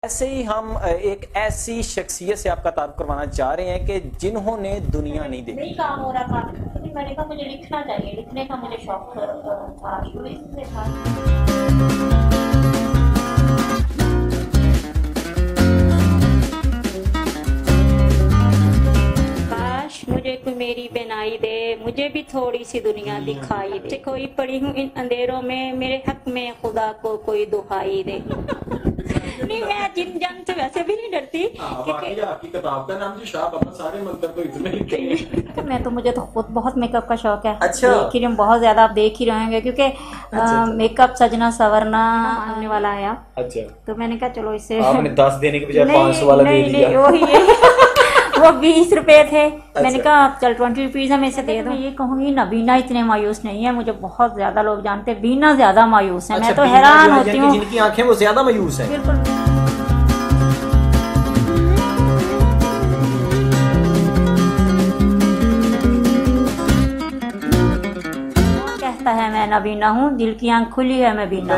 ऐसे ही हम एक ऐसी शख्सियत से आपका तारुफ करवाना चाह रहे हैं कि जिन्होंने दुनिया नहीं देखी। नहीं काम हो रहा था, लेकिन मैंने कहा मुझे लिखना चाहिए, लिखने का मुझे शौक था, शुरू इससे था। काश मुझे कोई मेरी बनाई दे, मुझे भी थोड़ी सी दुनिया दिखाई दे, कोई पड़ी हूँ इन अंधेरों में, मेरे हक में खुदा को कोई दुहाई दे। नहीं, मैं जिन जंग से वैसे भी नहीं डरती। आपकी किताब का नाम जी शाह बाबा, सारे मंत्र तो इतने लिखे हैं। मैं तो मुझे तो खुद बहुत मेकअप का शौक है। अच्छा। देख ही रही हूँ, बहुत ज्यादा आप देख ही रहे होंगे, क्योंकि मेकअप सजना सवरना आने वाला है। अच्छा। तो मैंने कहा चलो इससे आपने 10 देने के बजाय 500 वाला दे दिया। नहीं, वही वो 20 रुपए थे। अच्छा। मैंने कहा चल 20 रुपीज हम ऐसे दे दो। ये कहूँगी ना, बीना इतने मायूस नहीं है, मुझे बहुत ज्यादा लोग जानते हैं, बीना ज्यादा मायूस है। मैं तो हैरान होती हूँ, जिनकी आंखें वो ज्यादा मायूस है। बिल्कुल। कहता है मैं नबीना हूँ, दिल की आंख खुली है मैं बीना।